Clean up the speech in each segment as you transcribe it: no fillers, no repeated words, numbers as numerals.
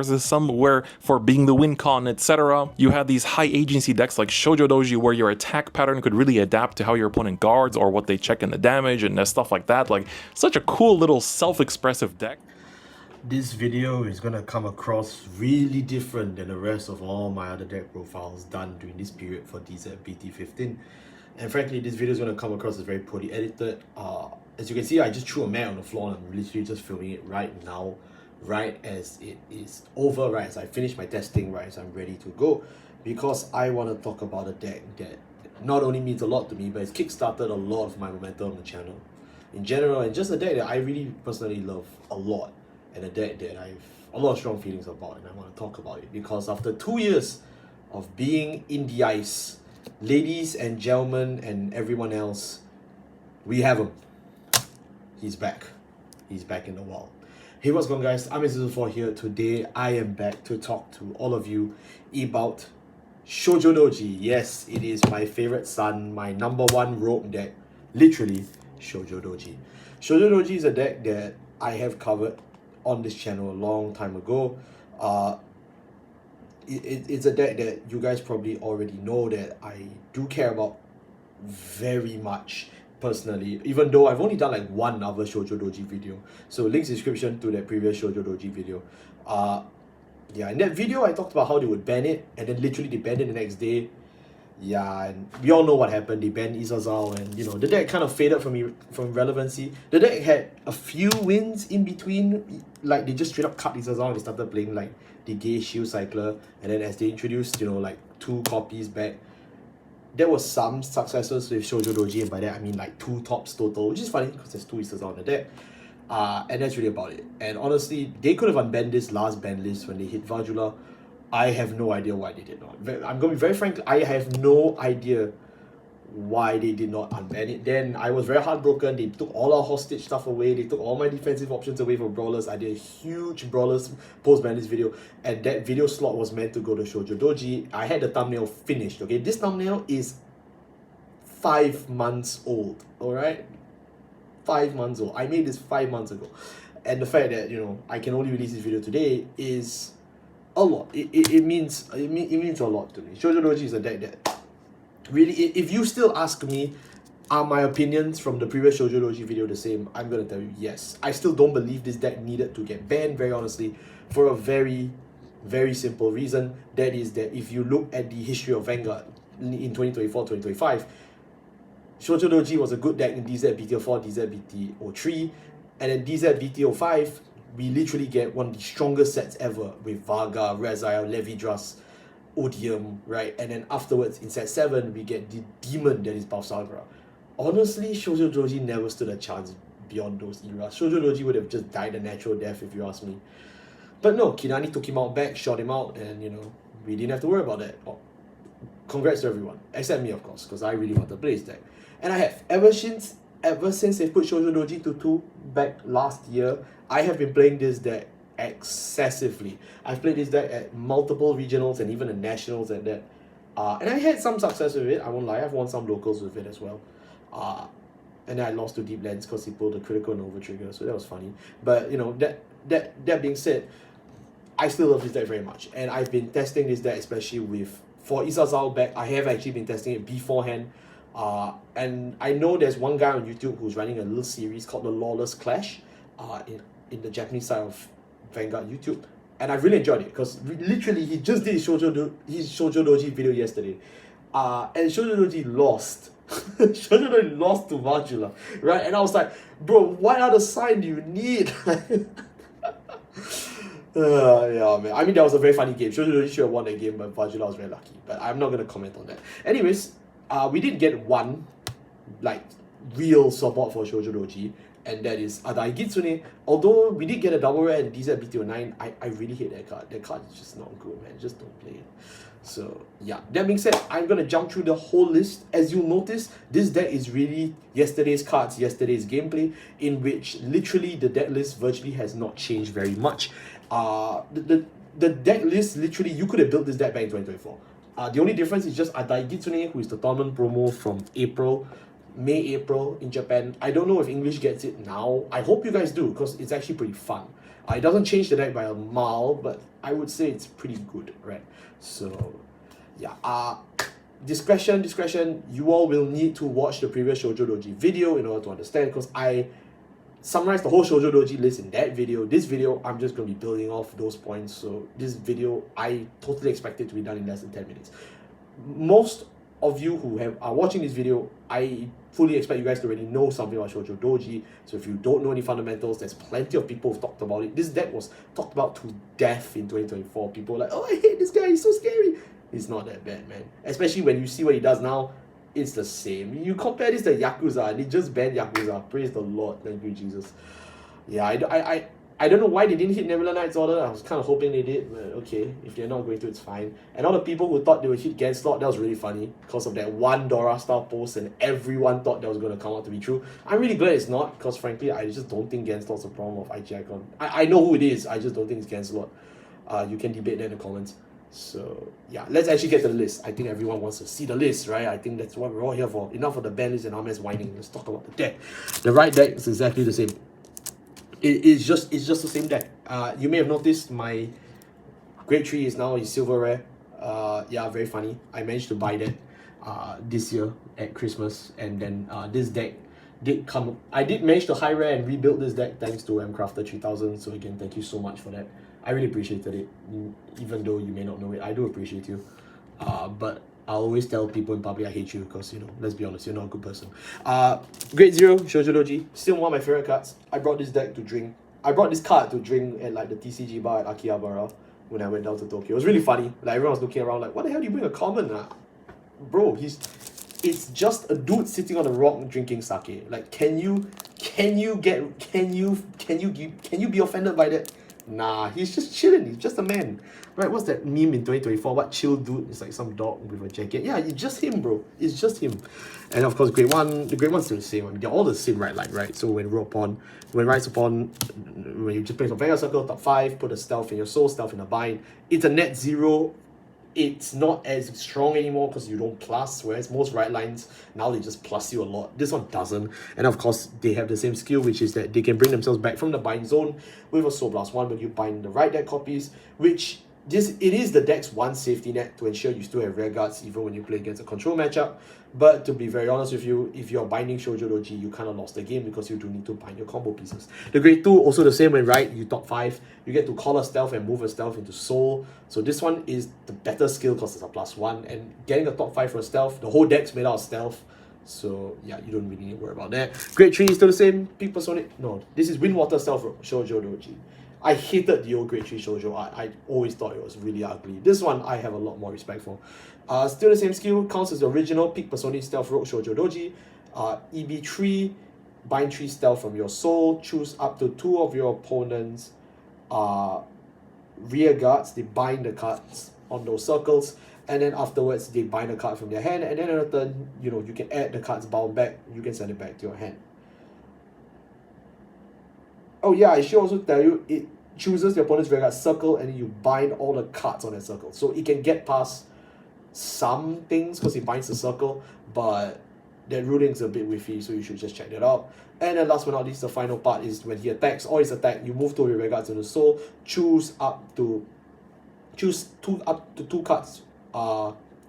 versus some where for being the win con, etc. You had these high agency decks like Shojodoji where your attack pattern could really adapt to how your opponent guards or what they check in the damage and stuff like that. Like, such a cool little self-expressive deck. This video is gonna come across really different than the rest of all my other deck profiles done during this period for DZBT15. And frankly, this video is gonna come across as very poorly edited. As you can see, I just threw a mat on the floor and I'm literally just filming it right now, right as it is over, right as I finish my testing, right as I'm ready to go, because I want to talk about a deck that not only means a lot to me, but it's kickstarted a lot of my momentum on the channel in general, and just a deck that I really personally love a lot, and a deck that I've a lot of strong feelings about, and I want to talk about it because after 2 years of being in the ice, ladies and gentlemen and everyone else, we have him. He's back. He's back in the wild. Hey, what's going on, guys? I'm Izasaou here. Today I am back to talk to all of you about Shojodoji. Yes, it is my favorite son, my #1 rogue deck, literally Shojodoji. Shojodoji is a deck that I have covered on this channel a long time ago. It's a deck that you guys probably already know that I do care about very much personally, even though I've only done like one other Shojodoji video. So links description to that previous Shojodoji video. Yeah, in that video I talked about how they would ban it, and then literally they banned it the next day. Yeah, and we all know what happened. They banned Izasaou, and you know, the deck kind of faded from relevancy. The deck had a few wins in between, like they just straight up cut Izasaou and they started playing like the Gay Shield Cycler, and then as they introduced, you know, like 2 copies back, there was some successes with Shojodoji, and by that I mean like 2 tops total, which is funny because there's 2 Izasaou on the deck. And that's really about it. And honestly, they could have unbanned this last ban list when they hit Vajula. I have no idea why they did not. I'm going to be very frank, I have no idea why they did not unban it. Then I was very heartbroken. They took all our hostage stuff away. They took all my defensive options away from Brawlers. I did a huge Brawlers post-ban list video, and that video slot was meant to go to Shojodoji. I had the thumbnail finished, okay? This thumbnail is 5 months old, alright? 5 months old. I made this 5 months ago. And the fact that, you know, I can only release this video today is a lot. It means a lot to me. Shojodoji is a deck that really, if you still ask me, are my opinions from the previous Shojodoji video the same? I'm gonna tell you yes. I still don't believe this deck needed to get banned, very honestly, for a very, very simple reason. That is that if you look at the history of Vanguard in 2024-2025, Shojodoji was a good deck in DZBT04, DZBT03, and then DZBT05, we literally get one of the strongest sets ever with Varga, Rezael, Levidras, Odium, right? And then afterwards, in set 7, we get the demon that is Balsagra. Honestly, Shojodoji never stood a chance beyond those eras. Shojodoji would have just died a natural death if you ask me. But no, Kinani took him out back, shot him out, and you know, we didn't have to worry about that. Oh, congrats to everyone, except me of course, because I really want to play this deck. And I have, ever since they put Shojodoji to 2 back last year, I have been playing this deck excessively. I've played this deck at multiple regionals and even the nationals at that. And I had some success with it, I won't lie. I've won some locals with it as well. And then I lost to Deep Lens because he pulled a critical and over trigger, so that was funny. But you know, that being said, I still love this deck very much. And I've been testing this deck, especially for Izasaou back. I have actually been testing it beforehand. And I know there's one guy on YouTube who's running a little series called the Lawless Clash in the Japanese side of Vanguard YouTube, and I really enjoyed it because literally he just did his Shojodoji video yesterday, and Shojodoji lost. Shojodoji lost to Vajula, right? And I was like, bro, what other sign do you need? Yeah, man. I mean, that was a very funny game. Shojodoji should have won that game, but Vajula was very lucky. But I'm not gonna comment on that. Anyways, we did get one like real support for Shojodoji, and that is Adai Gitsune. Although we did get a double rare in DZBT09, I really hate that card. That card is just not good, man. Just don't play it. So yeah, that being said, I'm gonna jump through the whole list. As you'll notice, this deck is really yesterday's cards, yesterday's gameplay, in which literally the deck list virtually has not changed very much. The deck list, literally, you could have built this deck back in 2024. The only difference is just Adai Gitsune, who is the tournament promo from May, April in Japan. I don't know if English gets it now. I hope you guys do, because it's actually pretty fun. It doesn't change the deck by a mile, but I would say it's pretty good, right? So, yeah. Discretion. You all will need to watch the previous Shojodoji video in order to understand, because I summarized the whole Shojodoji list in that video. This video, I'm just going to be building off those points. So this video, I totally expect it to be done in less than 10 minutes. Most of you who are watching this video, I fully expect you guys to already know something about Shojodoji. So if you don't know any fundamentals, there's plenty of people who've talked about it. This deck was talked about to death in 2024. People were like, oh, I hate this guy, he's so scary. He's not that bad, man. Especially when you see what he does now, it's the same. You compare this to Yakuza, and they just banned Yakuza. Praise the Lord. Thank you, Jesus. Yeah, I don't know why they didn't hit Nebula Knight's order. I was kind of hoping they did, but okay. If they're not going to, it's fine. And all the people who thought they would hit Genslot, that was really funny because of that one Dora Star post, and everyone thought that was going to come out to be true. I'm really glad it's not, because frankly, I just don't think Genslot's a problem of IG Icon. I know who it is, I just don't think it's Genslot. You can debate that in the comments. So yeah, let's actually get to the list. I think everyone wants to see the list, right? I think that's what we're all here for. Enough of the ban list and RMS whining. Let's talk about the deck. The right deck is exactly the same. It's just the same deck. You may have noticed my grade 3 is now a silver rare. Yeah, very funny. I managed to buy that this year at Christmas, and then this deck did come. I did manage to high rare and rebuild this deck thanks to Mcrafter 3000. So again, thank you so much for that. I really appreciated it, even though you may not know it. I do appreciate you. But I always tell people in public I hate you because, you know, let's be honest, you're not a good person. Grade 0, Shojodoji, still one of my favorite cards. I brought this deck to drink. I brought this card to drink at like the TCG bar at Akihabara when I went down to Tokyo. It was really funny. Like everyone was looking around like, what the hell do you bring a common? Bro, it's just a dude sitting on a rock drinking sake. Like, can you be offended by that? Nah, he's just chilling. He's just a man. Right, what's that meme in 2024? What chill dude? It's like some dog with a jacket. Yeah, it's just him, bro. It's just him. And of course, grade 1, the grade 1's still the same. I mean, they're all the same right line, right? So when you just place a Vanguard Circle, top 5, put a Stealth in your soul, Stealth in a bind. It's a net 0. It's not as strong anymore because you don't plus, whereas most right lines, now they just plus you a lot. This one doesn't. And of course, they have the same skill, which is that they can bring themselves back from the bind zone with a Soul Blast 1 when you bind the right deck copies, which it is the deck's one safety net to ensure you still have rear guards even when you play against a control matchup. But to be very honest with you, if you're binding Shojodoji, you kind of lost the game because you do need to bind your combo pieces. The grade 2, also the same when right, you top 5, you get to call a Stealth and move a Stealth into Soul. So this one is the better skill because it's a +1, and getting a top 5 for a Stealth, the whole deck's made out of Stealth. So yeah, you don't really need to worry about that. Grade 3 is still the same, Peak Personic. No, this is Windwater Stealth Rogue, Shojodoji. I hated the old grade 3 shoujo. I always thought it was really ugly. This one I have a lot more respect for. Still the same skill, counts as the original Peak Personic Stealth Rogue Shojodoji. EB3, bind 3 Stealth from your soul, choose up to 2 of your opponents' rear guards, they bind the cards on those circles, and then afterwards they bind a card from their hand, and then on a turn, you know, you can add the cards bound back, you can send it back to your hand. Oh yeah, I should also tell you, it chooses the opponent's rear guard circle and you bind all the cards on that circle. So it can get past some things because it binds the circle, but that ruling is a bit whiffy, so you should just check that out. And then last but not least, the final part is when he attacks or his attack, you move 2 of your rear guards into the soul, choose two cards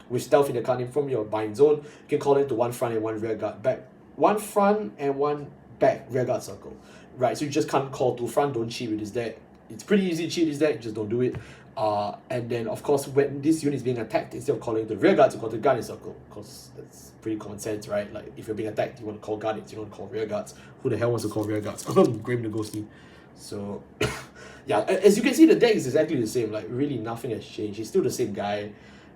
with Stealth in the card name from your bind zone. You can call into 1 front and 1 rear guard back. 1 front and 1 back rear guard circle. Right, so you just can't call 2 front, don't cheat with this deck. It's pretty easy to cheat this deck, just don't do it. And then of course when this unit is being attacked, instead of calling the rear guards, you call the guardian circle, because that's pretty common sense, right? Like if you're being attacked, you want to call guardians, you don't call rear guards. Who the hell wants to call rear guards? Grim the Ghosty. So yeah, as you can see, the deck is exactly the same. Like really nothing has changed. He's still the same guy.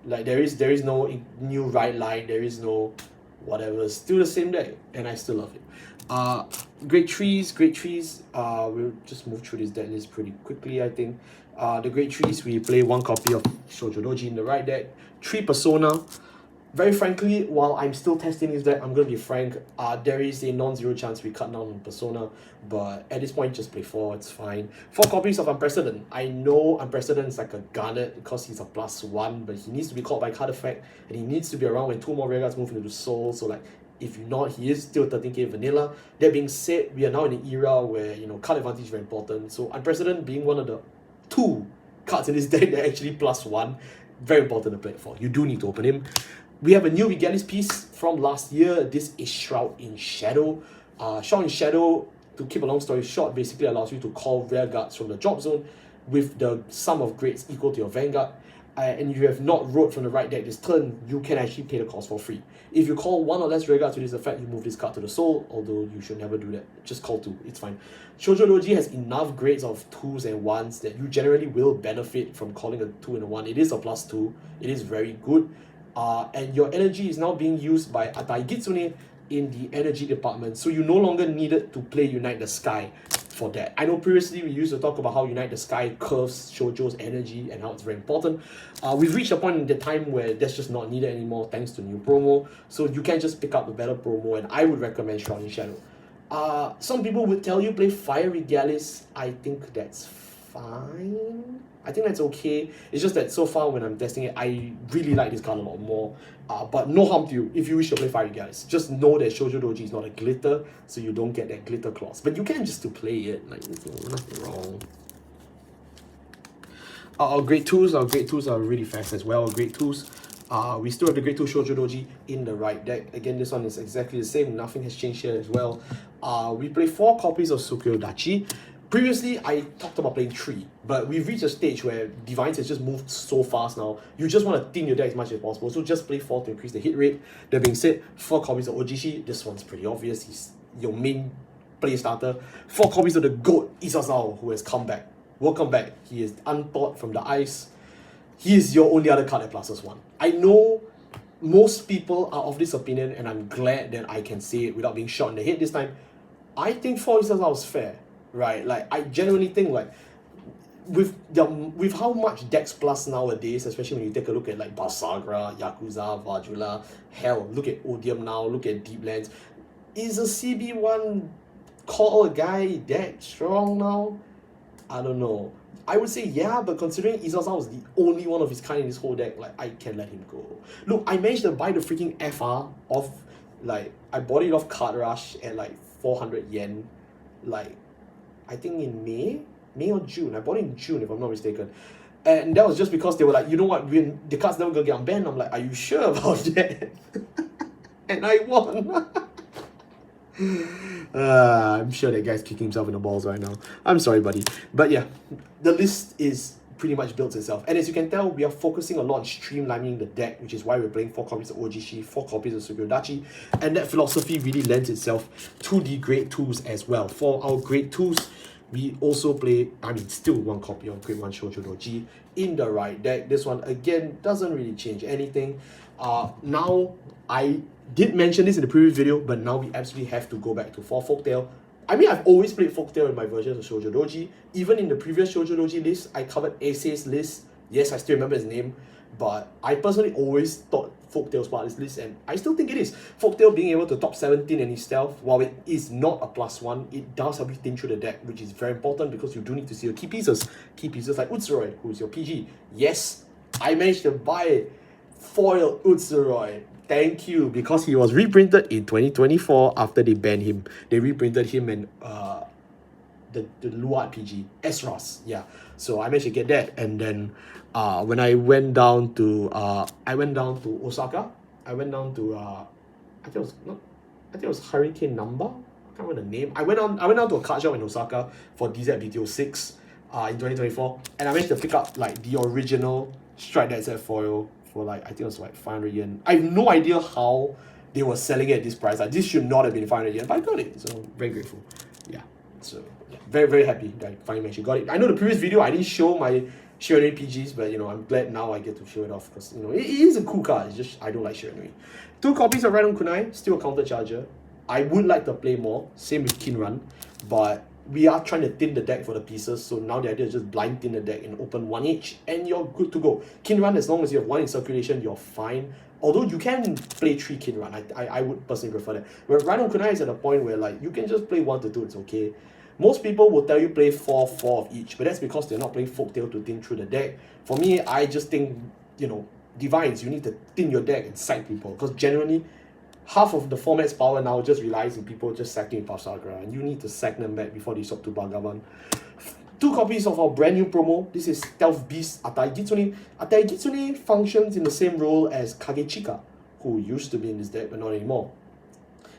Like there is no new right line, there is no whatever, still the same deck, and I still love it. Grade 3s, we'll just move through this deck list pretty quickly, I think. The grade 3s, we play 1 copy of Shojodoji in the right deck, 3 Persona. Very frankly, while I'm still testing this deck, I'm going to be frank, there is a non-zero chance we cut down on Persona, but at this point, just play 4, it's fine. 4 copies of Unprecedented. I know Unprecedented is like a Garnet because he's a +1, but he needs to be called by card effect, and he needs to be around when 2 more rear guards move into Soul, so like, If you're not, he is still 13k vanilla. That being said, we are now in an era where, you know, card advantage is very important. So Unprecedented being one of the 2 cards in this deck that actually +1, very important to play it for. You do need to open him. We have a new Regalis piece from last year. This is Shroud in Shadow. Shroud in Shadow, to keep a long story short, basically allows you to call rear guards from the drop zone with the sum of grades equal to your Vanguard. And if you have not wrote from the right deck this turn, you can actually pay the cost for free. If you call 1 or less rear guards to this effect, you move this card to the soul, although you should never do that. Just call 2, it's fine. Shojodoji has enough grades of 2s and 1s that you generally will benefit from calling a 2 and a 1. It is a +2, it is very good. And your energy is now being used by Atai Gitsune in the energy department, so you no longer needed to play Unite the Sky for that. I know previously we used to talk about how Unite the Sky curves Shoujo's energy and how it's very important. We've reached a point in the time where that's just not needed anymore thanks to new promo, so you can just pick up a better promo, and I would recommend Shroud in Shadow. Some people would tell you play Fire Regalis. I think that's fine. I think that's okay. It's just that so far when I'm testing it, I really like this card a lot more. But no harm to you if you wish to play Fire Regalis. Just know that Shojodoji is not a glitter, so you don't get that glitter clause. But you can just to play it, like, nothing wrong. Our grade 2s are really fast as well. Grade 2s, we still have the grade 2 Shojodoji in the right deck. Again, this one is exactly the same. Nothing has changed here as well. We play 4 copies of Tsukuyodachi. Previously, I talked about playing 3, but we've reached a stage where Divines has just moved so fast now. You just want to thin your deck as much as possible, so just play 4 to increase the hit rate. That being said, 4 copies of Ojishi. This one's pretty obvious. He's your main play starter. 4 copies of the GOAT, Izasaou, who has come back. Welcome back. He is unthawed from the ice. He is your only other card that +1. I know most people are of this opinion, and I'm glad that I can say it without being shot in the head this time. I think 4 Izasaou is fair. Right, like I genuinely think like with how much Dex Plus nowadays, especially when you take a look at like Basagra, Yakuza, Vajula, hell, look at Odium now, look at Deeplands. Is a CB1 call a guy that strong now? I don't know. I would say yeah, but considering Izasaou is the only one of his kind in this whole deck, like I can let him go. Look, I managed to buy the freaking FR off, like I bought it off Card Rush at like 400 yen, like I think in May or June. I bought it in June if I'm not mistaken. And that was just because they were like, you know what, the card's never gonna get unbanned. I'm like, are you sure about that? And I won. I'm sure that guy's kicking himself in the balls right now. I'm sorry, buddy. But yeah, the list is pretty much built itself. And as you can tell, we are focusing a lot on streamlining the deck, which is why we're playing 4 copies of Ojishi, 4 copies of Tsukuyodachi, and that philosophy really lends itself to the grade 2s as well. For our grade 2s, we also play, still 1 copy of grade 1 Shojodoji in the right deck. This one, again, doesn't really change anything. Now, I did mention this in the previous video, but now we absolutely have to go back to 4 Folktale. I mean, I've always played Folktale in my versions of Shojodoji. Even in the previous Shojodoji list, I covered Ace's list. Yes, I still remember his name, but I personally always thought Folktale was part of this list, and I still think it is. Folktale being able to top 17 in his stealth, while it is not a +1, it does help you thin through the deck, which is very important because you do need to see your key pieces. Key pieces like Utsuroy, who is your PG. Yes, I managed to buy foil Utsuroy. Thank you, because he was reprinted in 2024 after they banned him. They reprinted him in the Luat PG, Esros, yeah. So I managed to get that, and then when I went down to Osaka, I went down to I think it was Hurricane Number. I can't remember the name. I went down to a card shop in Osaka for DZ 6 in 2024, and I managed to pick up like the original Strike That Set foil for like, I think it was like 500 yen. I have no idea how they were selling it at this price. Like, this should not have been 500 yen, but I got it, so very grateful. Yeah, so yeah, very, very happy that I finally actually got it. I know the previous video I didn't show my Shiranui PGs, but you know, I'm glad now I get to show it off because you know, it is a cool card. It's just I don't like Shiranui. 2 copies of Random Kunai, still a counter charger. I would like to play more, same with Kinran, but we are trying to thin the deck for the pieces, so now the idea is just blind thin the deck and open 1 each, and you're good to go. Kinran, as long as you have 1 in circulation, you're fine. Although you can play 3 Kinran, I would personally prefer that. But Random Kunai is at a point where like you can just play 1 to 2, it's okay. Most people will tell you play 4 of each, but that's because they're not playing Folktale to thin through the deck. For me, I just think, you know, Divines, you need to thin your deck and side people, because generally, half of the format's power now just relies on people just sacking Pasagra, and you need to sack them back before they swap to Bhagavan. 2 copies of our brand new promo. This is Stealth Beast Atai Kitsune. Atai Kitsune functions in the same role as Kagechika, who used to be in this deck but not anymore.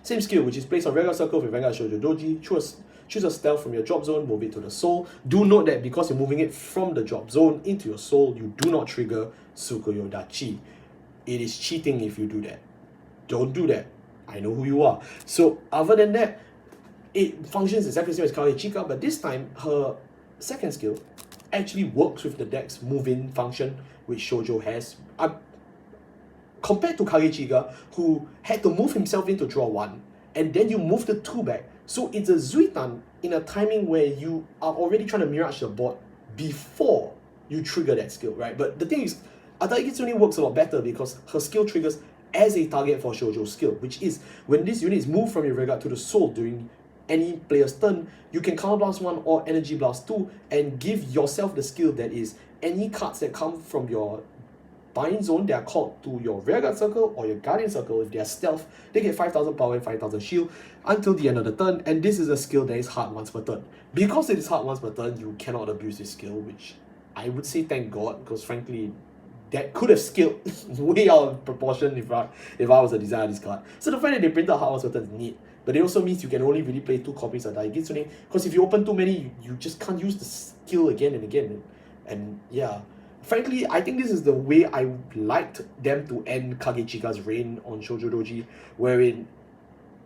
Same skill, which is placed on Vanguard Circle with Vanguard Shojodoji. Choose a stealth from your drop zone, move it to the soul. Do note that because you're moving it from the drop zone into your soul, you do not trigger Tsukuyodachi. It is cheating if you do that. Don't do that. I know who you are. So other than that, it functions exactly the same as Kagechika, but this time her second skill actually works with the deck's move-in function, which Shoujo has. Compared to Kagechika, who had to move himself in to draw 1, and then you move the 2 back. So it's a Zuitan in a timing where you are already trying to mirage the board before you trigger that skill, right? But the thing is, Atai Kitsune works a lot better because her skill triggers as a target for Shoujo's skill, which is when this unit is moved from your Vanguard to the soul during any player's turn, you can Counter Blast 1 or Energy Blast 2 and give yourself the skill that is any cards that come from your bind zone, they are called to your Rearguard Circle or your Guardian Circle. If they are stealth, they get 5,000 power and 5,000 shield until the end of the turn, and this is a skill that is hard once per turn. Because it is hard once per turn, you cannot abuse this skill, which I would say thank God, because frankly, that could have scaled way out of proportion if I was a designer of this card. So the fact that they printed hard once per turn is neat, but it also means you can only really play 2 copies of Daikitsune, because if you open too many, you just can't use the skill again and again, and yeah. Frankly, I think this is the way I liked them to end Kagechika's reign on Shojodoji, wherein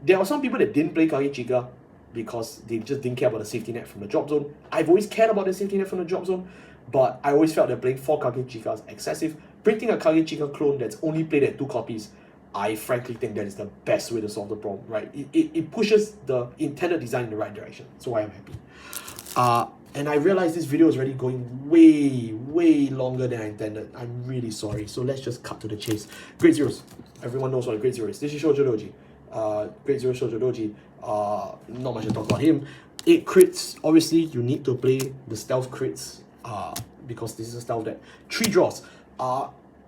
there are some people that didn't play Kagechika because they just didn't care about the safety net from the drop zone. I've always cared about the safety net from the drop zone, but I always felt that playing 4 Kagechikas excessive. Printing a Kagechika clone that's only played at 2 copies, I frankly think that is the best way to solve the problem, right? It pushes the intended design in the right direction, so I am happy. And I realized this video is already going way longer than I intended. I'm really sorry. So let's just cut to the chase. Grade Zeros. Everyone knows what a Grade Zero is. This is Shojodoji. Grade Zero Shojodoji. Not much to talk about him. 8 crits. Obviously, you need to play the stealth crits because this is a stealth deck. 3 draws.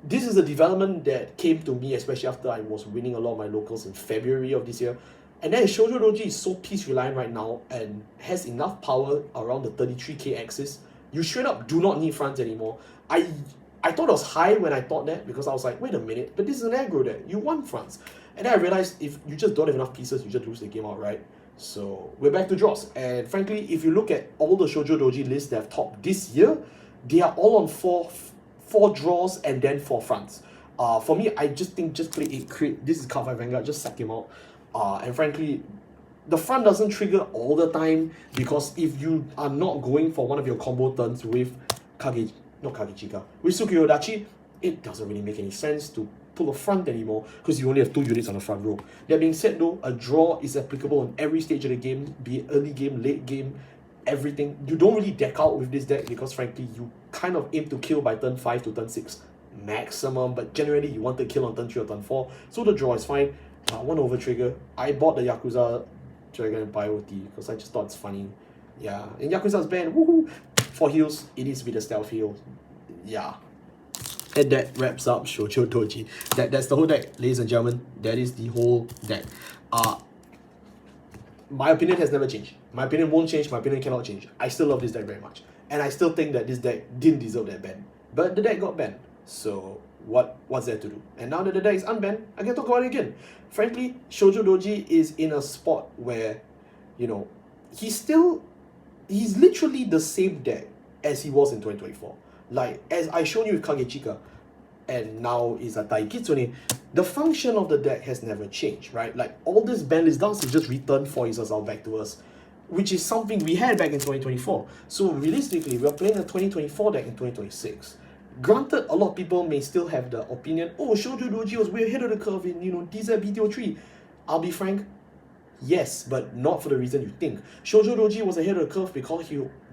This is a development that came to me, especially after I was winning a lot of my locals in February of this year. And then Shojodoji is so piece reliant right now and has enough power around the 33k axis. You straight up do not need fronts anymore. I thought it was high when I thought that because I was like, wait a minute, but this is an aggro deck. You want fronts. And then I realized if you just don't have enough pieces, you just lose the game outright. So we're back to draws. And frankly, if you look at all the Shojodoji lists that have topped this year, they are all on 4 draws and then 4 fronts. For me, I just think just play 8 crit. This is Cardfight Vanguard, just sack him out. And frankly, the front doesn't trigger all the time because if you are not going for one of your combo turns with with Tsukuyodachi, it doesn't really make any sense to pull a front anymore because you only have 2 units on the front row. That being said though, a draw is applicable on every stage of the game, be it early game, late game, everything. You don't really deck out with this deck because frankly, you kind of aim to kill by turn 5 to turn 6 maximum, but generally you want to kill on turn 3 or turn 4, so the draw is fine. 1 over trigger. I bought the Yakuza Dragon Bioti because I just thought it's funny. Yeah, and Yakuza's banned. Woohoo! For heals, it needs to be the stealth heal. Yeah. And that wraps up Shojodoji. That's the whole deck, ladies and gentlemen. That is the whole deck. My opinion has never changed. My opinion won't change. My opinion cannot change. I still love this deck very much. And I still think that this deck didn't deserve that ban. But the deck got banned. So what's there to do? And now that the deck is unbanned, I can talk about it again. Frankly, Shojodoji is in a spot where, you know, he's literally the same deck as he was in 2024. Like, as I showed you with Kagechika, and now is a Daikitsune, the function of the deck has never changed, right? Like, all this banlist does is just return 4 Izasaou back to us, which is something we had back in 2024. So realistically, we're playing a 2024 deck in 2026. Granted, a lot of people may still have the opinion, oh, Shojodoji was way ahead of the curve in, DZBTO3. I'll be frank, yes, but not for the reason you think. Shojodoji was ahead of the curve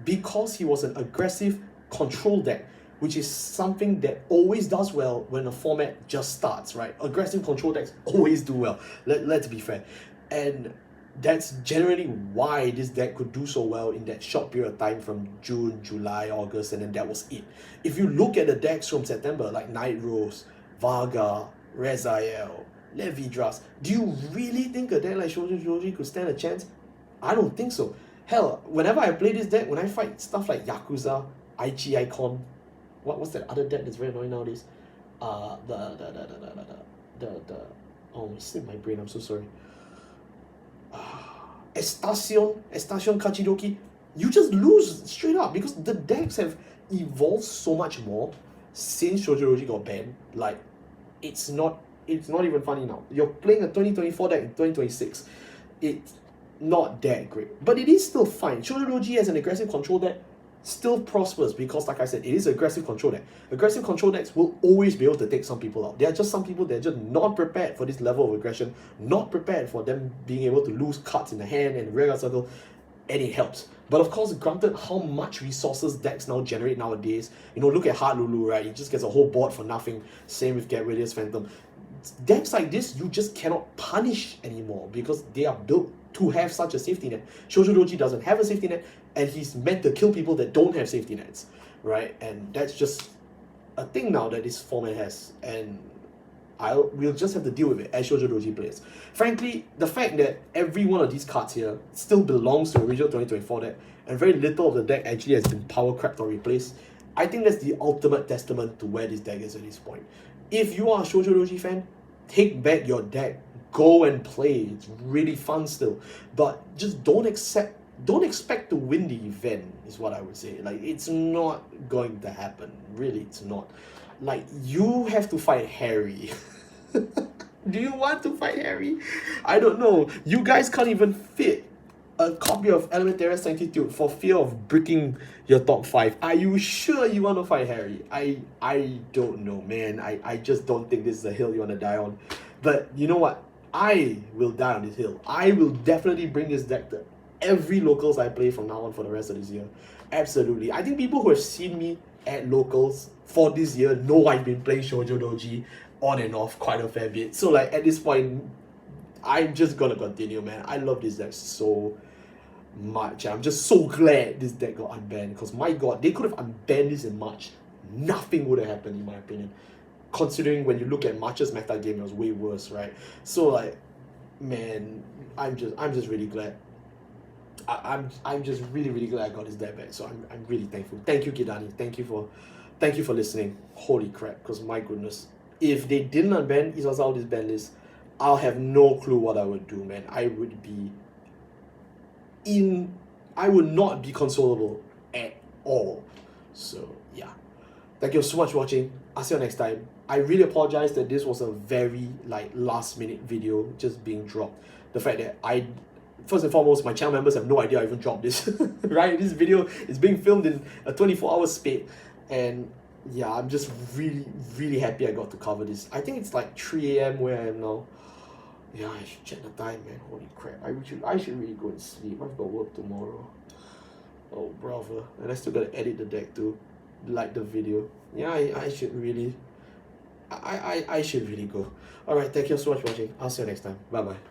because he was an aggressive control deck, which is something that always does well when a format just starts, right? Aggressive control decks always do well, let's be fair. And that's generally why this deck could do so well in that short period of time from June, July, August, and then that was it. If you look at the decks from September, like Night Rose, Varga, Rezael, Levidras. Do you really think a deck like Shojodoji could stand a chance? I don't think so. Hell, whenever I play this deck, when I fight stuff like Yakuza, Aichi Icon, what's that other deck that's very annoying nowadays? Oh, it slipped my brain, I'm so sorry. Estacion Kachidoki, you just lose straight up because the decks have evolved so much more since Shojodoji got banned. Like, it's not even funny now. You're playing a 2024 deck in 2026. It's not that great, but it is still fine. Shojodoji as an aggressive control deck still prospers because, like I said, it is an aggressive control deck. Aggressive control decks will always be able to take some people out. There are just some people that are just not prepared for this level of aggression, not prepared for them being able to lose cards in the hand and rear guard circle, and it helps. But of course, granted how much resources decks now generate nowadays, you know, look at Hard Lulu, right? He just gets a whole board for nothing. Same with Get Radius Phantom. Decks like this, you just cannot punish anymore because they are built to have such a safety net. Shojodoji doesn't have a safety net, and he's meant to kill people that don't have safety nets, right? And that's just a thing now that this format has, and we'll just have to deal with it as Shojodoji players. Frankly, the fact that every one of these cards here still belongs to the original 2024 deck, and very little of the deck actually has been power cracked or replaced, I think that's the ultimate testament to where this deck is at this point. If you are a Shojodoji fan, take back your deck, go and play. It's really fun still, but just don't expect to win the event, is what I would say. Like, it's not going to happen. Really, it's not. Like, you have to fight Harry. Do you want to fight Harry? I don't know. You guys can't even fit a copy of Elementaria Sanctitude for fear of breaking your top 5. Are you sure you want to fight Harry? I don't know, man. I just don't think this is a hill you want to die on. But you know what? I will die on this hill. I will definitely bring this deck to every locals I play from now on for the rest of this year. Absolutely. I think people who have seen me at locals for this year know I've been playing Shojodoji on and off quite a fair bit. So like at this point, I'm just gonna continue, man. I love this deck so much. I'm just so glad this deck got unbanned, because my god, they could have unbanned this in March. Nothing would have happened in my opinion. Considering when you look at March's meta game, it was way worse, right? So like, man, I'm just really glad. I'm just really glad I got this deck back. So I'm really thankful. Thank you, Kidani. Thank you for listening. Holy crap, because my goodness, if they didn't unban Izasaou this ban list, I'll have no clue what I would do, man. I would not be consolable at all. So yeah. Thank you so much for watching. I'll see you next time. I really apologize that this was a very last minute video just being dropped. The fact that first and foremost, my channel members have no idea I even dropped this. Right? This video is being filmed in a 24-hour spate. And yeah, I'm just really happy I got to cover this. I think it's like 3 AM where I am now. Yeah, I should check the time, man. Holy crap. I should really go and sleep. I've got work tomorrow. Oh, brother. And I still gotta edit the deck too. Like the video. Yeah, I should really... I should really go. Alright, thank you so much for watching. I'll see you next time. Bye-bye.